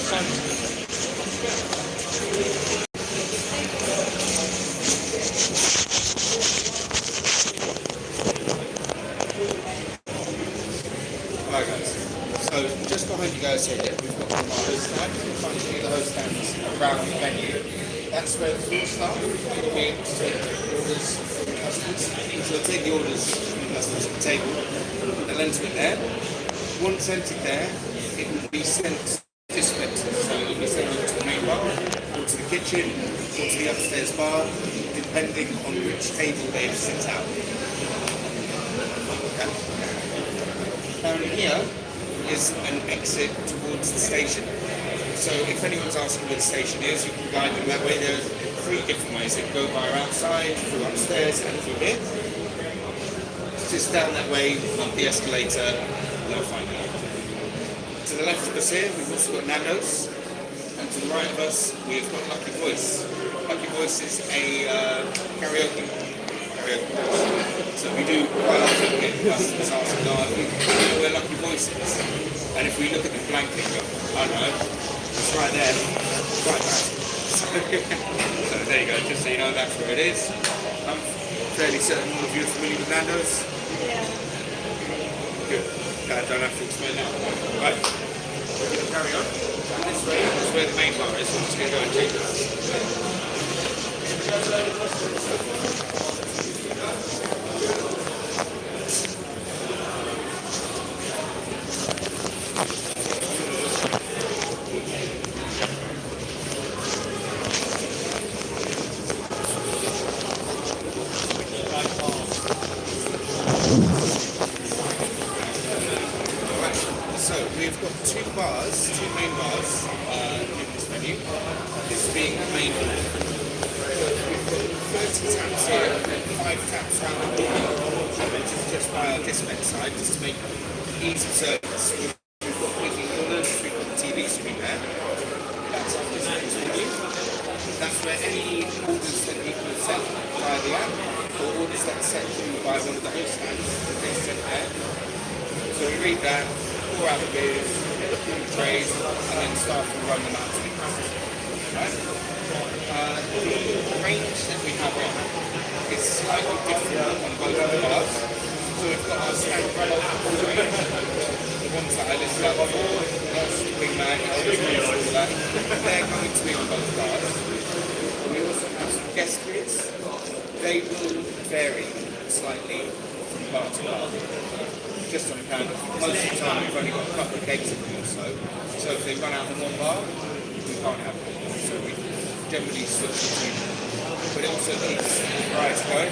Alright guys, so just behind you guys here, we've got our host stand. You'll find two of the host stands around the venue. That's where the full staff will be able to take orders from the customers. So they'll take the orders from the customers at the table, they'll enter it there. Once entered there, it will be sent to dispensers. So it will be sent over to the main bar, or to the kitchen, or to the upstairs bar, depending on which table they've sent out. Okay. Down here is an exit towards the station. So if anyone's asking where the station is, you can guide them that way. There's 3 different ways. They can go via outside, through upstairs, and through here. Just down that way, up the escalator, they'll find out. To the left of us here, we've also got Nando's. And to the right of us, we've got Lucky Voice. Lucky Voice is a karaoke voice. So we do quite often get customers asking, where Lucky Voice is. And if we look at the blanket, we go, I don't know, it's right there, right there. So there you go, just so you know that's where it is. I'm fairly certain all of you are familiar with Nando's. Good. I don't have to explain that. Right, we're going to carry on. And this way is where the main bar is, so I'm just going to go and take it. So we've got 2 main bars in this venue. This being the main bar. We've got 30 taps here and 5 taps around the corner, which is just by our dispense side, just to make easy service. We've got weekly orders, we've got the TV screen there. That's our dispense menu. That's where any orders that people have sent via the app, or orders that are sent through by one of the host stands, they sent there. So we read that, pour out the beers, put them in the trays, and then staff will run them out to the customers. Right? The range that we have on is slightly different on both of the bars. So we've got our standard range, the ones that I listed out before, that's Big Mac, all that. They're going to be on both bars. We also have some guest beers. They will vary slightly from bar to bar. Just on account of most of the time we've only got a couple of kegs of them or so. So if they run out in one bar, we can't have them. So we generally switch between them. But it also keeps variety going.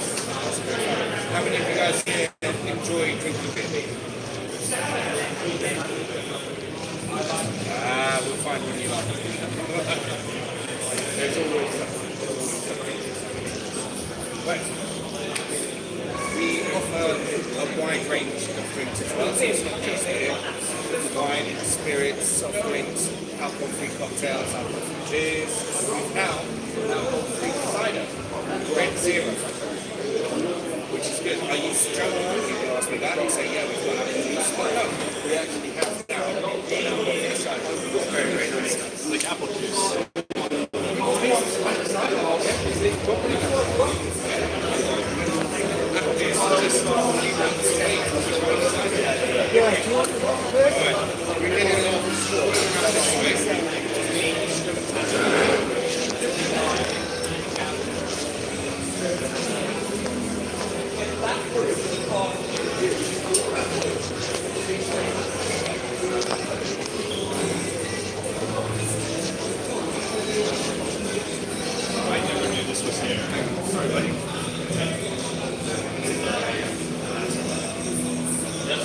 How many of you guys here enjoy drinking beer? We'll find when you like it. There's always something. Right. We offer a wide range of drinks as well, so it's not just beer. Wine, spirits, soft drinks, alcohol-free cocktails, alcohol-free beers. We've now alcohol-free cider, Red Zero, which is good. I used to joke when people ask me that and say, yeah, we've got alcohol juice. But no, we actually have now alcohol-free cider. Very, very nice stuff. Like apple juice. I never knew this was here. Sorry, buddy.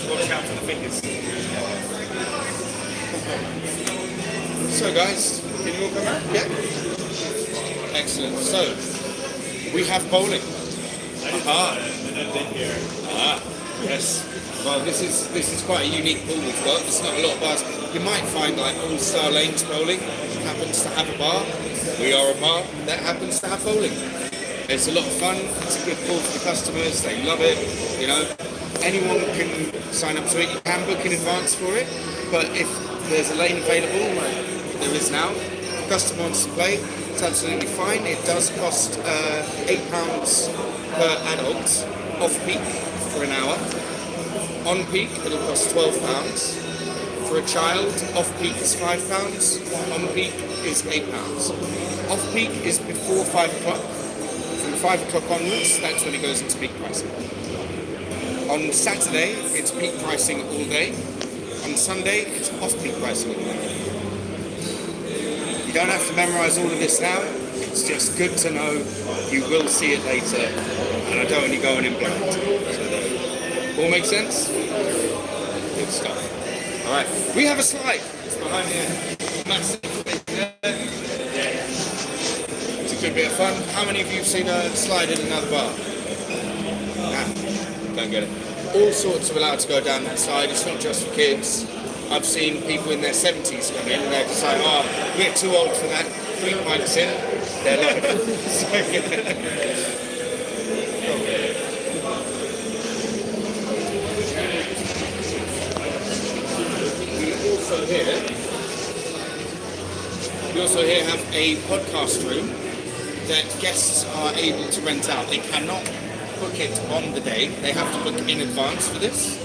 Watch out for the fingers. So guys, can you all come out? Yeah? Excellent. So, we have bowling. Yes. Well, this is quite a unique pool we've got. There's not a lot of bars. You might find like All-Star Lanes Bowling happens to have a bar. We are a bar that happens to have bowling. It's a lot of fun. It's a good pool for the customers. They love it. You know, anyone can sign up to it. You can book in advance for it, but if there's a lane available, there is now. If a customer wants to play, it's absolutely fine. It does cost £8 per adult off-peak for an hour. On-peak, it'll cost £12. For a child, off-peak is £5. On-peak is £8. Off-peak is before 5 o'clock. From 5 o'clock onwards, that's when it goes into peak pricing. On Saturday, it's peak pricing all day. On Sunday, it's off-peak pricing all day. You don't have to memorise all of this now. It's just good to know. You will see it later, and I don't want you going in blind. So, all make sense? Good stuff. All right. We have a slide. It's behind here. Massive bit there. It's a good bit of fun. How many of you have seen a slide in another bar? Nah, don't get it. All sorts are allowed to go down that slide. It's not just for kids. I've seen people in their 70s come in and they're just like, oh, we're too old for that. 3 pints in, they're like, We also here have a podcast room that guests are able to rent out. They cannot book it on the day. They have to book in advance for this.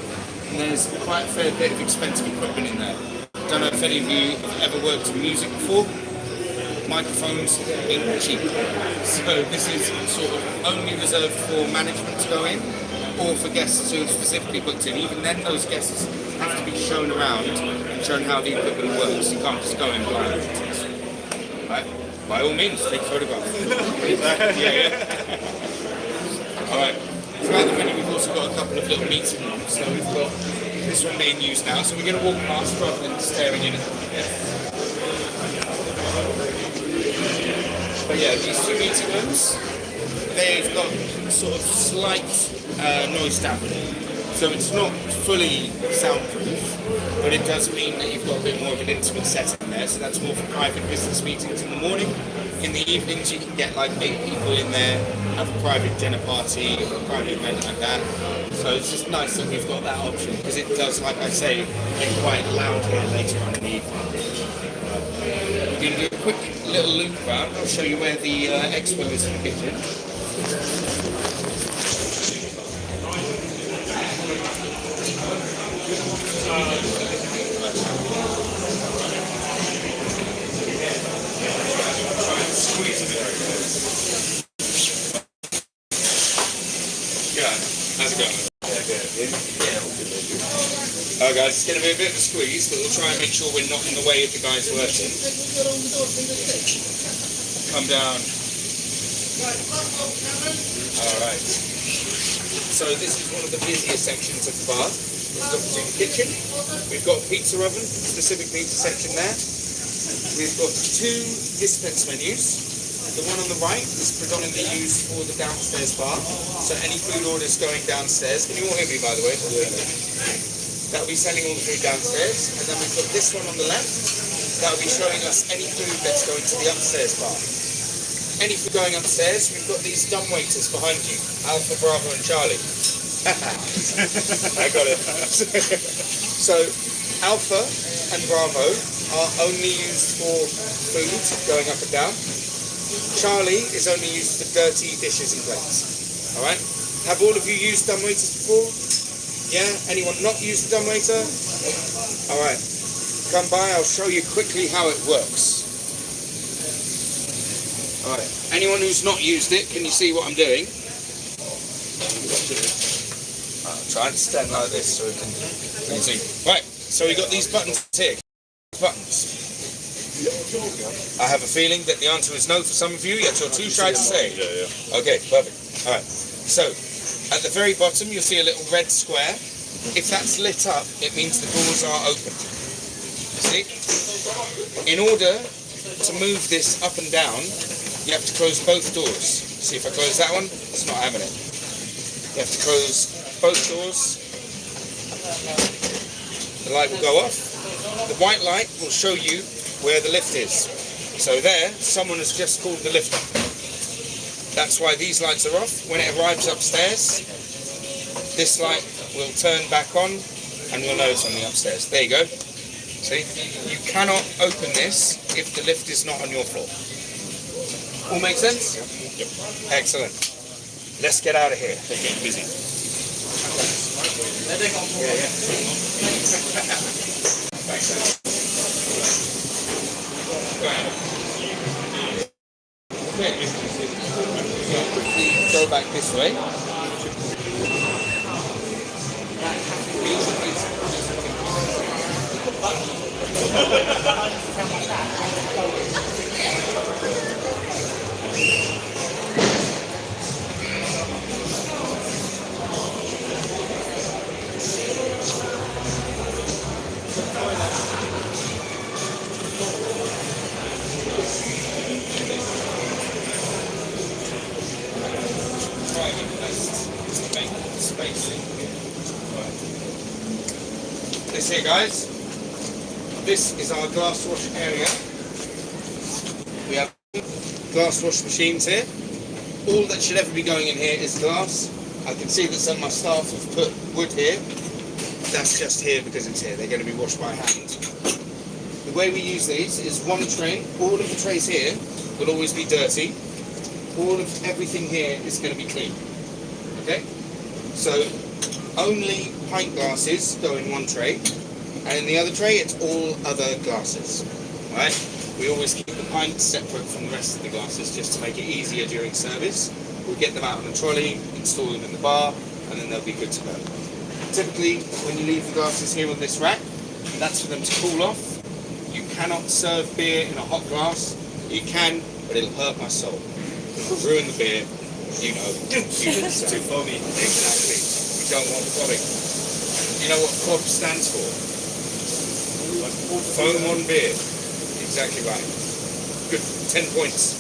And there's quite a fair bit of expensive equipment in there. I don't know if any of you have ever worked in music before. Microphones ain't cheap. So this is sort of only reserved for management to go in or for guests who have specifically booked in. Even then, those guests have to be shown around and shown how the equipment works. You can't just go in blind. Right? By all means, take a photograph. Yeah. All right. Throughout the venue, we've also got a couple of little meeting rooms. So we've got this one being used now. So we're going to walk past rather than staring in at it. But yeah, these two meeting rooms, they've got sort of slight noise dampening. So it's not fully soundproof, but it does mean that you've got a bit more of an intimate setting there. So that's more for private business meetings in the morning. In the evenings, you can get like 8 people in there, have a private dinner party or a private event like that. So it's just nice that we've got that option because it does, like I say, get quite loud here later on in the evening. We're going to do a quick little loop around. I'll show you where the expo is located. How's it going? Alright guys, it's going to be a bit of a squeeze, but we'll try and make sure we're not in the way of the guys working. Come down. Alright. So this is one of the busiest sections of the bar. This is opposite the kitchen. We've got a pizza oven, specific pizza section there. We've got 2 dispense menus. The one on the right is predominantly used for the downstairs bar. So any food orders going downstairs, can you all hear me by the way? That'll be selling all the food downstairs. And then we've got this one on the left. That'll be showing us any food that's going to the upstairs bar. Any food going upstairs, we've got these dumb waiters behind you. Alpha, Bravo and Charlie. I got it. So Alpha and Bravo are only used for food going up and down. Charlie is only used for dirty dishes and plates. Alright? Have all of you used dumbwaiters before? Yeah? Anyone not used a dumbwaiter? Alright. Come by, I'll show you quickly how it works. Alright. Anyone who's not used it, can you see what I'm doing? I'll try and stand like this so we can see. Right, so we got these buttons here. Buttons. I have a feeling that the answer is no for some of you, yet you're too shy to say. Yeah. Okay, perfect. All right. So, at the very bottom, you'll see a little red square. If that's lit up, it means the doors are open. See? In order to move this up and down, you have to close both doors. See, if I close that one, it's not having it. You have to close both doors. The light will go off. The white light will show you where the lift is. So there, someone has just called the lift up. That's why these lights are off. When it arrives upstairs, this light will turn back on and we'll know it's on the upstairs. There you go. See? You cannot open this if the lift is not on your floor. All make sense? Yep. Excellent. Let's get out of here. They're getting busy. Yeah, yeah. Thanks. Go ahead. Okay. So quickly go back this way. This here, guys, this is our glass wash area. We have glass wash machines here. All that should ever be going in here is glass. I can see that some of my staff have put wood here. That's just here because it's here. They're going to be washed by hand. The way we use these is one tray. All of the trays here will always be dirty. All of everything here is going to be clean. Okay? So only pint glasses go in one tray, and in the other tray it's all other glasses. Right? We always keep the pints separate from the rest of the glasses just to make it easier during service. We'll get them out on a trolley, install them in the bar, and then they'll be good to go. Typically, when you leave the glasses here on this rack, that's for them to cool off. You cannot serve beer in a hot glass. You can, but it'll hurt my soul. It'll ruin the beer. You know, it's too foamy. Exactly. We don't want foaming. You know what FOB stands for? Foam on beer. Exactly right. Good. 10 points.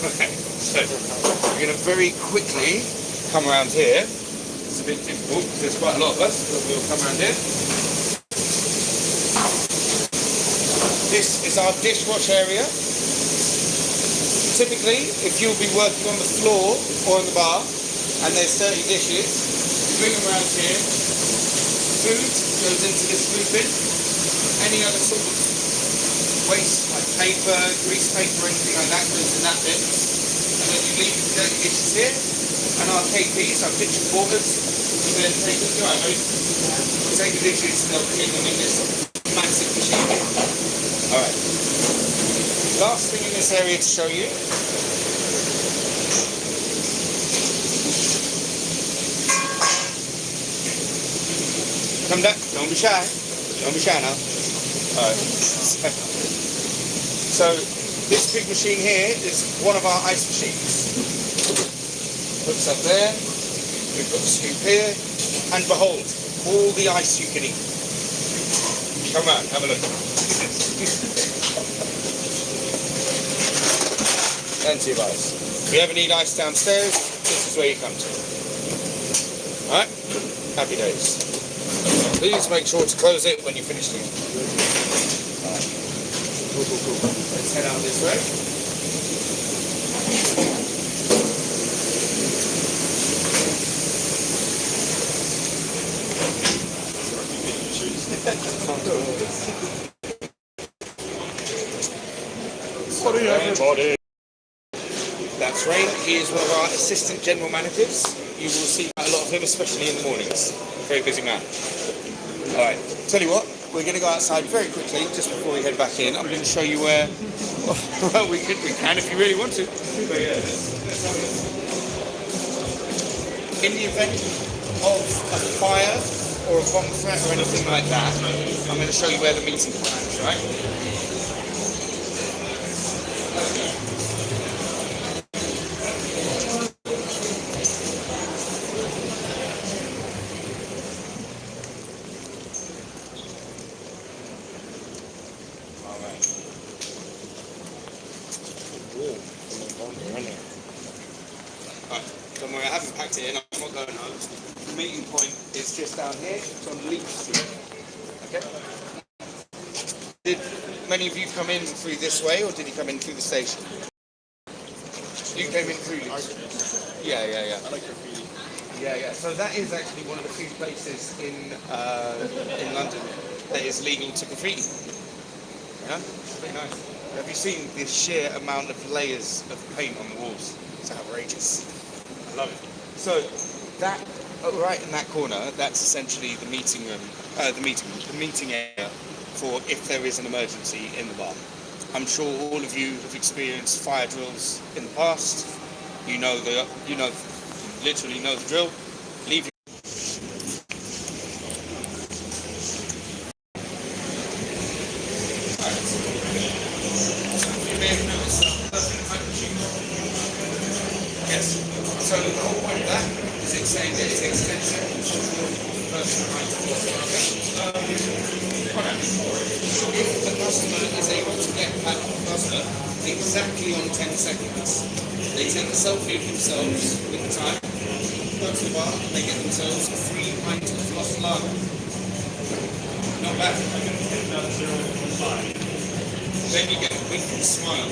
Okay. So we're going to very quickly come around here. It's a bit difficult because there's quite a lot of us, but we'll come around here. This is our dishwash area. Typically, if you'll be working on the floor or on the bar and there's dirty dishes, you bring them around here. Food goes into this food bin. Any other sort of waste like paper, grease paper, anything like that goes in that bin. And then you leave the dirty dishes here. And our KPs, our kitchen porters, you then take the dishes and they'll clean them in this massive machine here. Alright. Last thing in this area to show you. Come down. Don't be shy. Don't be shy now. Alright. So, this big machine here is one of our ice machines. Puts up there. We've got the scoop here. And behold, all the ice you can eat. Come around, have a look. Plenty of ice. If you ever need ice downstairs, this is where you come to. Alright? Happy days. Please make sure to close it when you finish cleaning. Alright. Cool. Let's head out this way. Sorry, everybody. That's Ray. He is one of our assistant general managers. You will see a lot of him, especially in the mornings. Very busy man. Alright, tell you what, we're going to go outside very quickly, just before we head back in. I'm going to show you where, well, we can if you really want to. But yeah, let's have a look. In the event of a fire or a bomb threat or anything like that, I'm going to show you where the meeting plan is, right? Don't worry, I haven't packed it in, I'm not going home. The meeting point is just down here, it's on Leap Street. Okay? Did many of you come in through this way, or did you come in through the station? You came in through Leap Street? Yeah. I like graffiti. Yeah. So that is actually one of the few places in London that is legal to graffiti. Yeah, pretty nice. Have you seen the sheer amount of layers of paint on the walls? It's outrageous. I love it. So that right in that corner, that's essentially the meeting room, the meeting area for if there is an emergency in the bar. I'm sure all of you have experienced fire drills in the past. Literally know the drill. Leave your Yes. So the whole point of that is it's saying that it's extension of the person behind the If the customer is able to get that customer exactly on 10 seconds, they take a selfie of themselves with the time, go to the bar, and they get themselves a free pint of lost lager. Not bad. Then you get a wink and smile.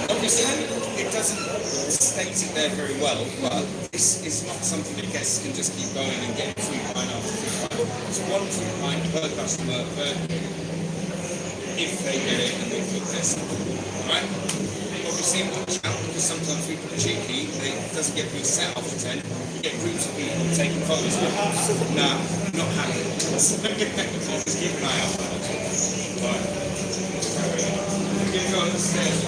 Obviously, it doesn't state it there very well, but this is not something that guests can just keep going and get free wine after free wine. It's one free wine per customer if they get it and they book this. Alright? Obviously, watch out because sometimes people are cheeky. It doesn't get reset after 10. You get groups of people taking photos. Nah, not happening. Just keep an eye out for that. Right. If you go on the stairs,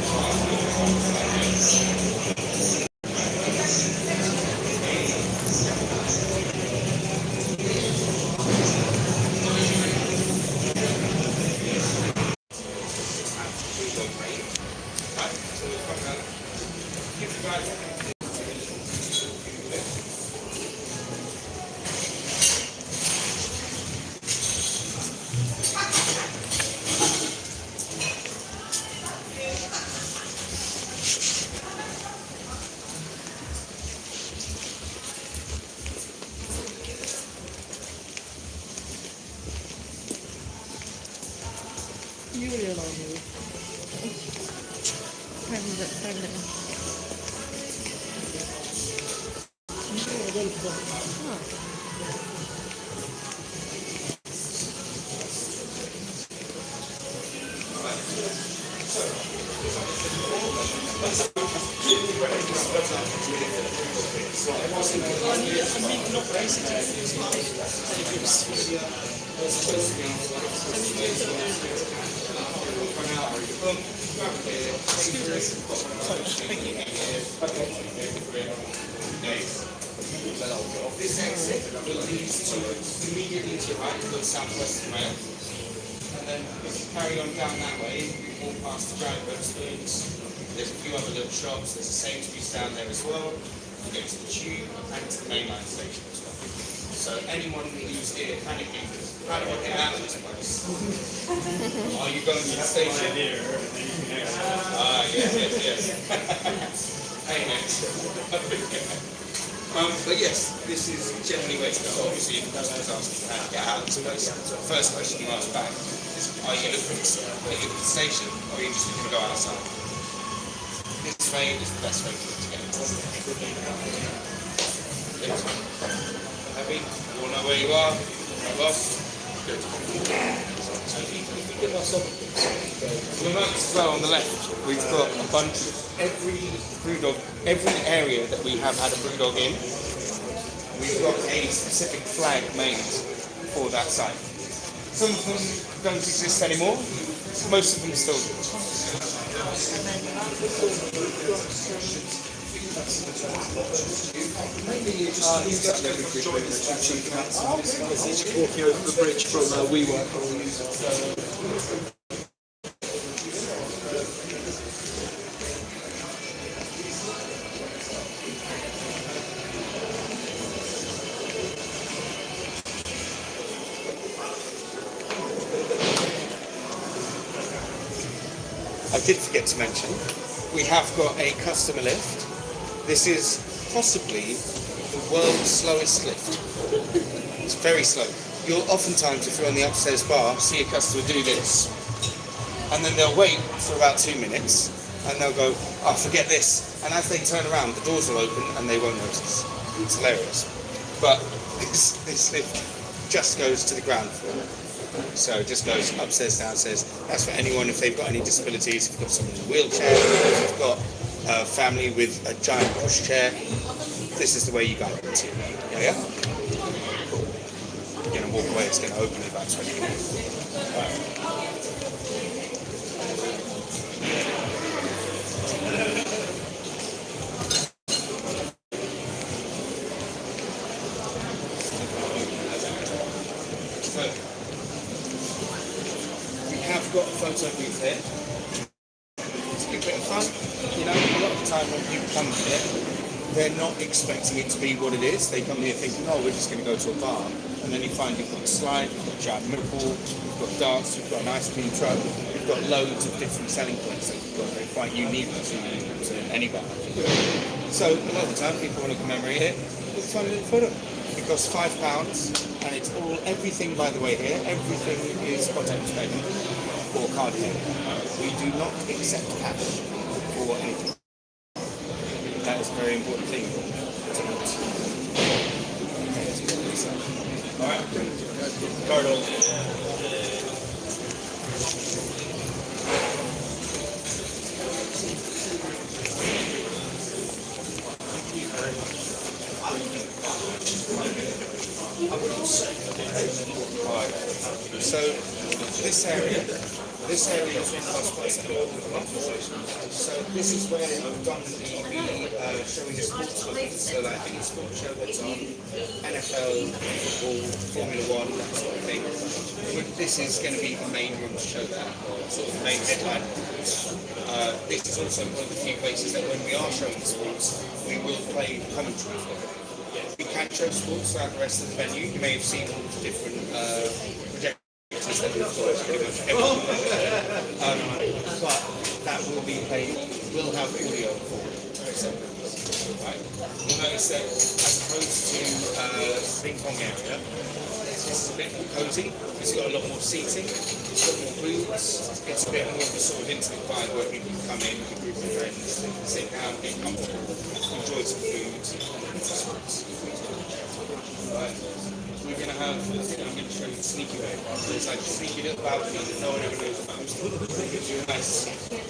Julialainen. Tälle. This exit will lead to immediately to your right, to the southwest of Rail. And then if you carry on down that way, you walk past the Giant Red Spoons. There's a few other little shops. There's a Sainsbury's down there as well. You get to the Tube and to the mainline station as well. So anyone who's here panicking, how do I get out of this place? Are you going to the station? Yes. Hey, next. But yes, this is generally where to go. Obviously, if the customer's asking how to get out of this place, so the first question you ask back is, are you looking for the station, or are you just looking to go outside? This way is the best way for you to get out. Good. Happy? You all know where you are? No lost? Good. So if you give us you'll notice as well on the left, we've got a bunch of every area that we have had a brewdog in, we've got a specific flag made for that site. Some of them don't exist anymore, most of them still do. Walking over the bridge from WeWork. I did forget to mention, we have got a customer lift. This is possibly the world's slowest lift. It's very slow. You'll oftentimes, if you're on the upstairs bar, see a customer do this. And then they'll wait for about 2 minutes, and they'll go, oh, forget this. And as they turn around, the doors will open, and they won't notice. It's hilarious. But this lift just goes to the ground floor. So it just goes upstairs, downstairs. That's for anyone if they've got any disabilities, if you've got someone in a wheelchair, if you've got a family with a giant pushchair. This is the way you guide them to. Yeah, yeah? Cool. You're going to walk away, it's going to open in about 20 minutes. So, we have got a photo booth here. It's a bit of fun. You know, a lot of the time when people come here, they're not expecting it to be what it is. They come here thinking, oh, we're just going to go to a bar. And then you find you've got a slide, you've got a giant mirror ball, you've got darts, you've got an ice cream truck, you've got loads of different selling points that you've got. They're quite unique to any bar. So a lot of the time people want to commemorate it with a fun little photo. It costs £5 and it's all, everything by the way here, everything is contact payment or card payment. We do not accept cash or anything. That is a very important thing to note. Alright, card hold. Alright, so this area is one of our spots that we're So this is where I've done the showing the sports events, so like any sports show that's on, NFL, football, Formula One, that sort of thing. This is going to be the main room to show that, sort of the main headline. This is also one of the few places that when we are showing the sports, we will play commentary for it. We can show sports throughout the rest of the venue. You may have seen all the different projectors that we've got pretty much everywhere. But that will be played, we'll have audio for it. Right? You'll notice that as opposed to ping pong area, this is a bit more cosy. It's got a lot more seating, it's got more booths. It's a bit more of a sort of intimate vibe where people can come in with a group of friends, sit down, get comfortable, enjoy some food. Right. We're going to have, I'm going to show you the sneaky way. There's like a sneaky little balcony that no one ever knows about. It gives you a nice view.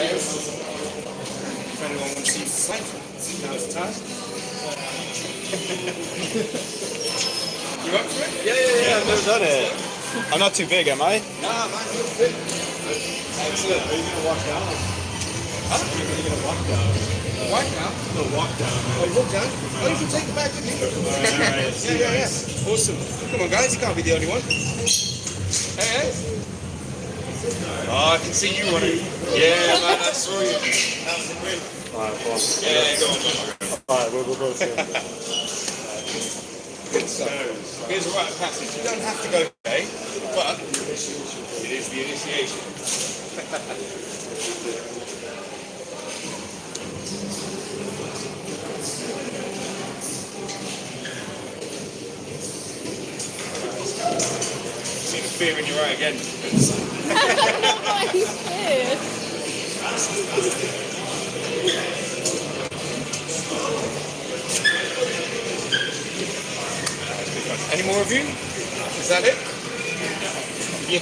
If anyone wants to use the slide, now's the time. You up for it? Yeah, I've never done it. I'm not too big, am I? Nah, man, you're fit. Excellent. Are you going to walk down? Huh? Are you going to walk down? Walk down? No, walk down. Oh, you walk down? Oh, you can take the bag with you. Alright, Yeah. Awesome. Come on, guys, you can't be the only one. Hey. Oh, I can see you on it. Yeah, man, I saw you. That was a win. Alright, well. Yeah, go on. Alright, we'll both do it. Good stuff. Here's a rite of passage. You don't have to go today, but it is the initiation. See the fear in your eye again. Any more of you? Is that it? Yeah.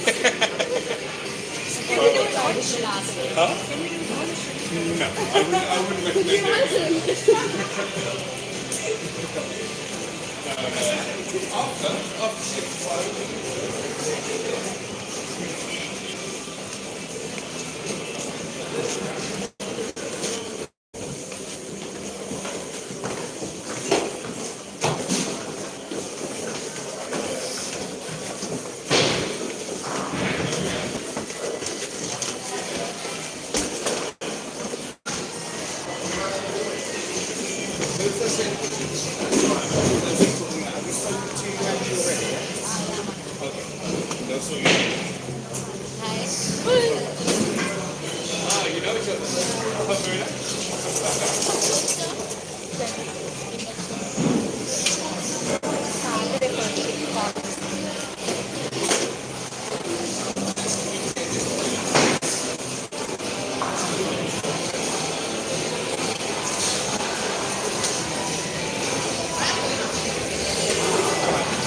Huh? No, I wouldn't recommend it. If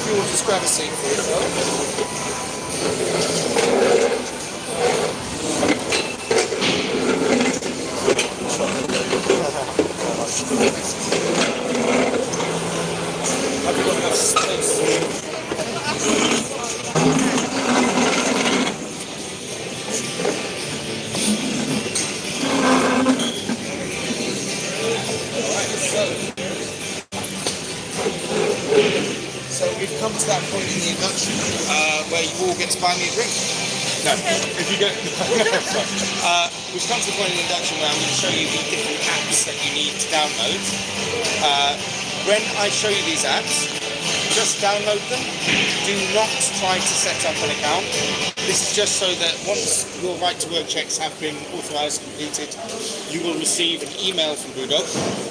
you will just grab a seat for yourself. Have you got enough space? So we've come to that point in the induction where you all get to buy me a drink. No, if you don't. We've come to the point in the induction where I'm going to show you the different apps that you need to download. When I show you these apps, just download them. Do not try to set up an account. This is just so that once your right to work checks have been authorised, completed, you will receive an email from Budok